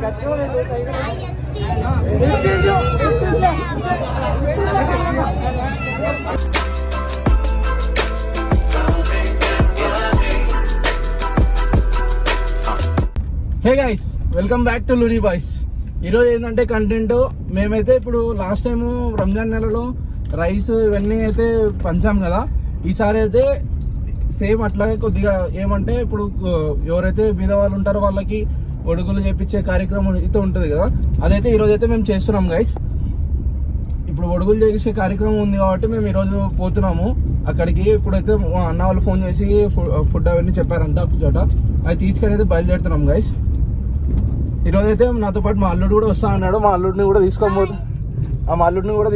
Hey guys, welcome back to లూరీ boys. ఈరోజు ఏంటంటే కంటెంట్, మేమైతే ఇప్పుడు లాస్ట్ టైం రంజాన్ నెలలో రైస్ ఇవన్నీ అయితే పంచాం కదా. ఈసారి అయితే సేమ్ అట్లాగే కొద్దిగా ఏమంటే ఇప్పుడు ఎవరైతే బీద వాళ్ళు ఉంటారో వాళ్ళకి ఒడుగులు చేపించే కార్యక్రమం అయితే ఉంటుంది కదా, అదైతే ఈరోజు అయితే మేము చేస్తున్నాం గైస్. ఇప్పుడు ఒడుగులు చేసే కార్యక్రమం ఉంది కాబట్టి మేము ఈరోజు పోతున్నాము అక్కడికి. ఇప్పుడైతే మా అన్న వాళ్ళు ఫోన్ చేసి ఫుడ్ అవన్నీ చెప్పారంట ఒక చోట, అది తీసుకొని అయితే బయలుదేరుతున్నాం గైస్. ఈరోజు అయితే నాతో పాటు మా అల్లుడు కూడా వస్తా అన్నాడు. మా అల్లుడిని కూడా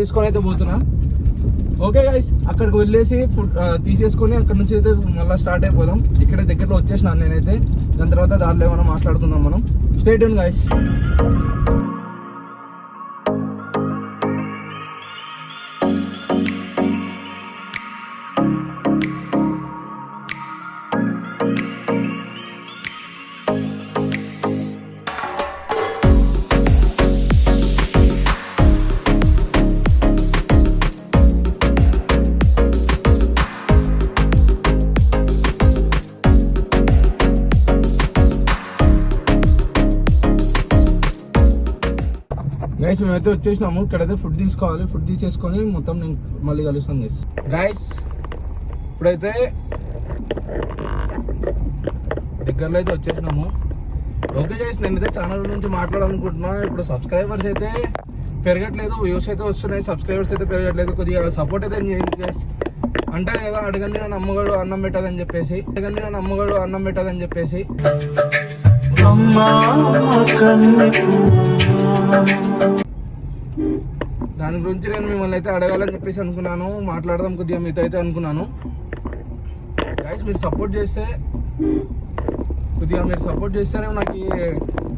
తీసుకొని అయితే పోతున్నా. ఓకే గైస్, అక్కడికి వెళ్ళేసి ఫుడ్ తీసేసుకొని అక్కడ నుంచి అయితే మళ్ళీ స్టార్ట్ అయిపోదాం. ఇక్కడ దగ్గరలో వచ్చేసినాను నేనైతే. దాని తర్వాత దాంట్లో ఏమైనా మాట్లాడుకుందాం మనం. Stay tune guys. గైస్ మేమైతే వచ్చేసినాము. ఇక్కడైతే ఫుడ్ తీసుకోవాలి. ఫుడ్ తీసేసుకొని మొత్తం నేను మళ్ళీ కలుస్తాను గైస్. గైస్ ఇప్పుడైతే దగ్గరలో అయితే వచ్చేసినాము. ఓకే గైస్, నేనైతే ఛానల్ నుంచి మాట్లాడాలనుకుంటున్నా. ఇప్పుడు సబ్స్క్రైబర్స్ అయితే పెరగట్లేదు, వ్యూస్ అయితే వస్తున్నాయి, సబ్స్క్రైబర్స్ అయితే పెరగట్లేదు. కొద్దిగా సపోర్ట్ అయితే చేయండి గైస్. అంటారు కదా, అడగండి కానీ అమ్మగాడు అన్నం పెట్టదని చెప్పేసి. దాని గురించి నేను మిమ్మల్ని అయితే అడగాలని చెప్పేసి అనుకున్నాను, మాట్లాడదాం కొద్దిగా మీతో అయితే అనుకున్నాను. గైస్ మీరు సపోర్ట్ చేస్తేనే నాకు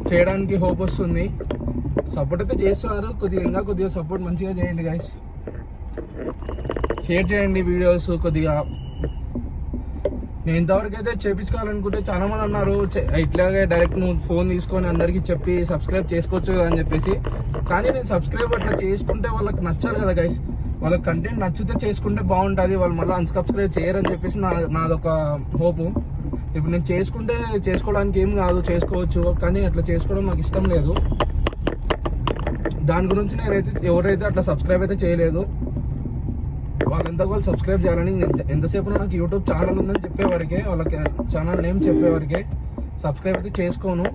చేయడానికి హోప్ వస్తుంది. సపోర్ట్ అయితే చేస్తున్నారు, కొద్దిగా సపోర్ట్ మంచిగా చేయండి గైస్. షేర్ చేయండి వీడియోస్ కొద్దిగా. నేను ఇంతవరకు అయితే చేయించుకోవాలనుకుంటే చాలా మంది అన్నారు ఇట్లాగే డైరెక్ట్ నువ్వు ఫోన్ తీసుకొని అందరికీ చెప్పి సబ్స్క్రైబ్ చేసుకోవచ్చు కదా అని చెప్పేసి. కానీ నేను సబ్స్క్రైబ్ అట్లా చేసుకుంటే వాళ్ళకి నచ్చాలి కదా గైస్. వాళ్ళకి కంటెంట్ నచ్చితే చేసుకుంటే బాగుంటుంది, వాళ్ళు మళ్ళీ అన్సబ్స్క్రైబ్ చేయరని చెప్పేసి నాదొక హోపు. ఇప్పుడు నేను చేసుకోవడానికి ఏం కాదు, చేసుకోవచ్చు, కానీ అట్లా చేసుకోవడం నాకు ఇష్టం లేదు. దాని గురించి నేనైతే ఎవరైతే అట్లా సబ్స్క్రైబ్ అయితే చేయలేదు వాళ్ళు సబ్స్క్రైబ్ చేయాలని. ఎంతసేపు నాకు యూట్యూబ్ ఛానల్ ఉందని చెప్పేవరకే, వాళ్ళకి ఛానల్ నేమ్ చెప్పేవరకే సబ్స్క్రైబ్ అయితే చేసుకోను.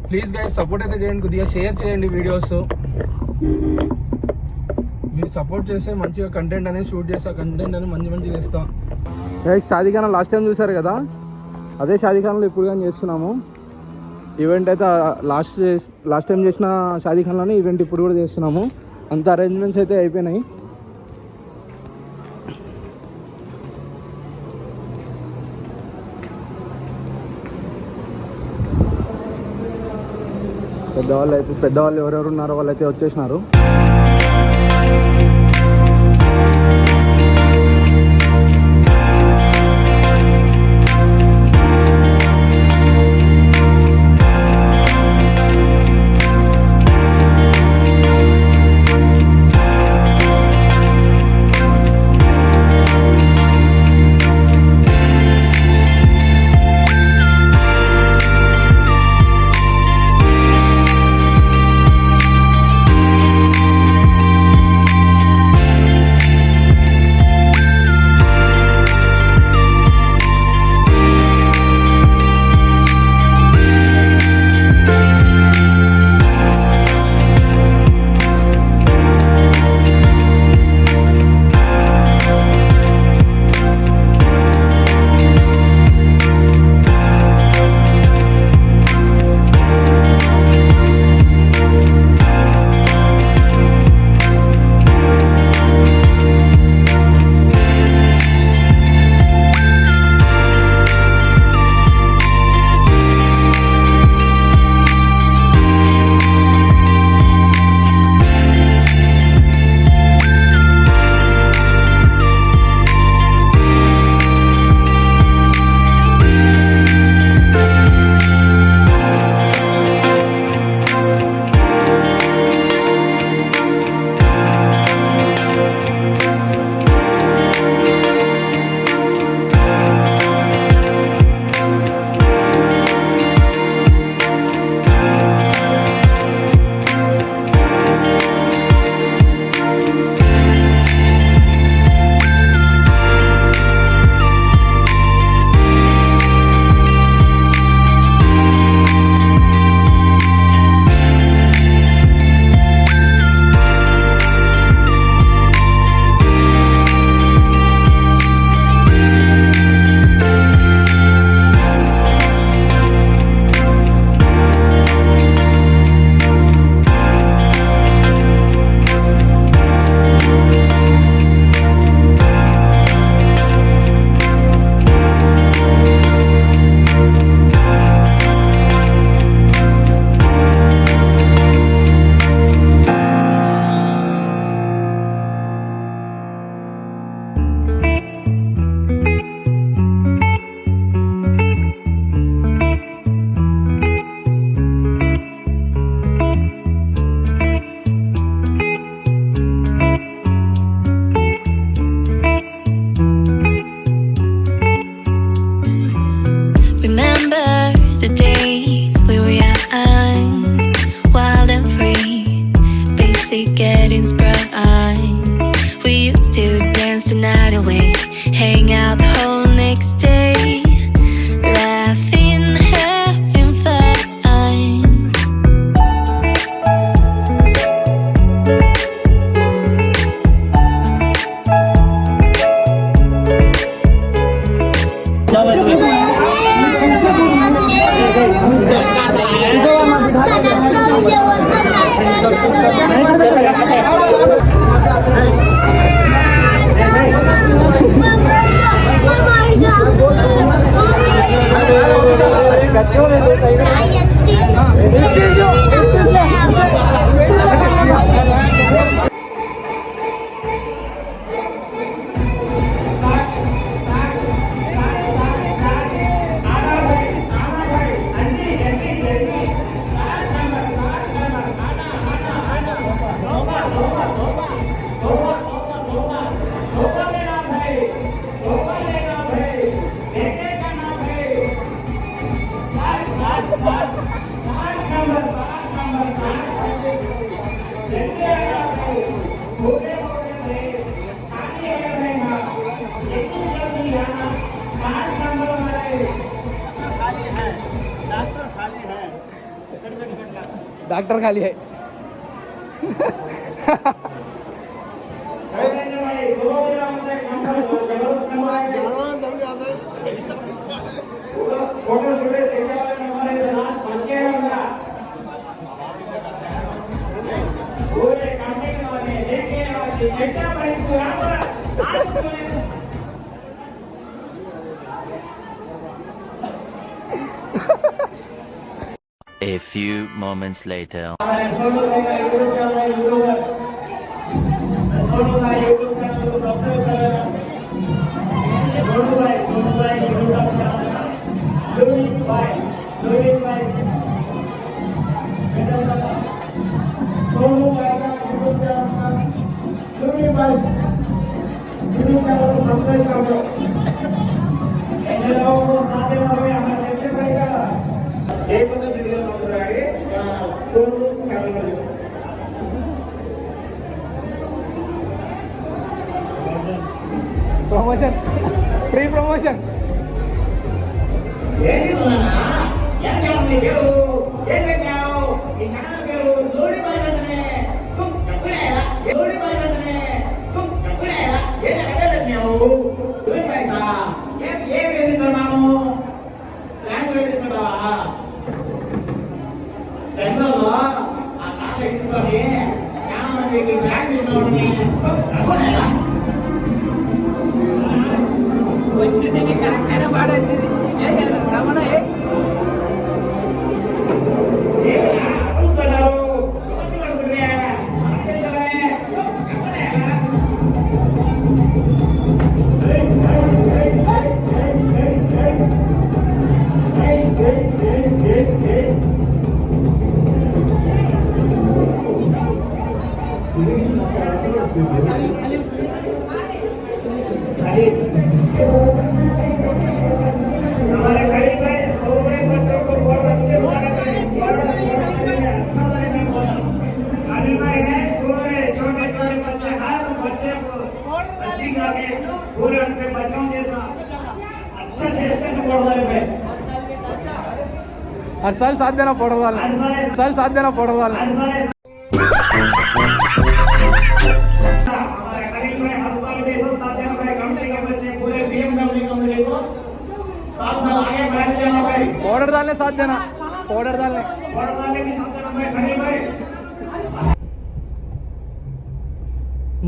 ప్లీజ్ గైస్ సపోర్ట్ అయితే చేయండి, కొద్దిగా షేర్ చేయండి వీడియోస్. మీరు సపోర్ట్ చేస్తే మంచిగా కంటెంట్ అనేది షూట్ చేస్తా, కంటెంట్ అనేది మంచిగా చేస్తా. గైస్ షాదీఖానా లాస్ట్ టైం చూసారు కదా, అదే షాదీఖానాలో ఇప్పుడు కానీ చేస్తున్నాము ఈవెంట్ అయితే. లాస్ట్ టైం చేసిన షాదీఖానాలోనే ఈవెంట్ ఇప్పుడు కూడా చేస్తున్నాము. అంత అరేంజ్మెంట్స్ అయితే అయిపోయినాయి. పెద్దవాళ్ళు ఎవరెవరు ఉన్నారో వాళ్ళైతే వచ్చేసినారు. hang out the whole next day, laughing, having fun. Doctor खाली है A few moments later. Promotion free promotion हर साल साथ देना पड़ रहा है, हर साल साथ देना पड़ रहा है। पाउडर डालने साथ देना, पाउडर डालने भी साथ देना भाई, खलील भाई।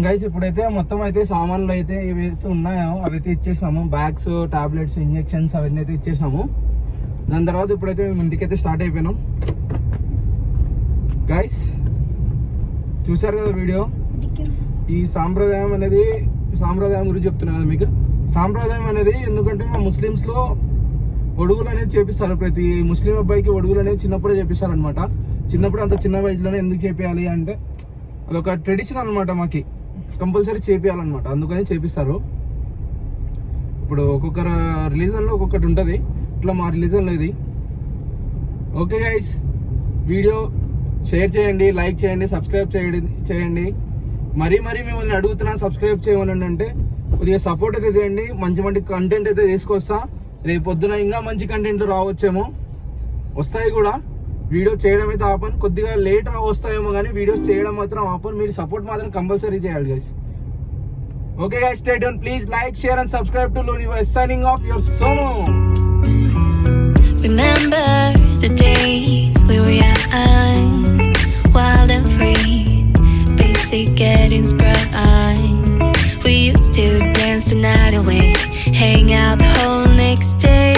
గైస్ ఇప్పుడైతే మొత్తం అయితే సామాన్లు అయితే ఏవైతే ఉన్నాయో అవైతే ఇచ్చేసినాము, బ్యాగ్స్, టాబ్లెట్స్, ఇంజెక్షన్స్ అవన్నీ అయితే ఇచ్చేసినాము. దాని తర్వాత ఇప్పుడైతే మేము ఇంటికైతే స్టార్ట్ అయిపోయినాం. గైస్ చూసారు కదా వీడియో. ఈ సాంప్రదాయం గురించి చెప్తున్నా కదా మీకు. సాంప్రదాయం అనేది ఎందుకంటే మా ముస్లిమ్స్లో ఒడుగులు అనేది చేపిస్తారు. ప్రతి ముస్లిం అబ్బాయికి ఒడుగులు అనేది చిన్నప్పుడే చేపిస్తారు అనమాట. చిన్నప్పుడు అంత చిన్న వయసులోనే ఎందుకు చేపియాలి అంటే అదొక ట్రెడిషన్ అనమాట, మాకి కంపల్సరీ చేపియాలన్నమాట, అందుకని చేపిస్తారు. ఇప్పుడు ఒక్కొక్కరు రిలీజన్లో ఒక్కొక్కటి ఉంటుంది, ఇట్లా మా రిలీజన్లో ఇది. ఓకే గైస్, వీడియో షేర్ చేయండి, లైక్ చేయండి, సబ్స్క్రైబ్ చేయండి. మరీ మిమ్మల్ని అడుగుతున్నా సబ్స్క్రైబ్ చేయమని అంటే కొద్దిగా సపోర్ట్ అయితే చేయండి. మంచి మంచి కంటెంట్ అయితే తీసుకొస్తా. రేపు పొద్దున ఇంకా మంచి కంటెంట్ రావచ్చేమో, వస్తాయి కూడా. వీడియో చేయడం అయితే ఆపను, కొద్దిగా లేట్ వస్తాయేమో కానీ వీడియోస్ చేయడం మాత్రం ఆపను. మీరు సపోర్ట్ మాత్రం కంపల్సరీ చేయాలి guys. Okay guys, stay tune. Please like, share and subscribe to Looney Boys. Signing off, your Sonu. Remember the days we were young, wild and free, basic getting sprung. We used to dance the night away, hang out the whole next day.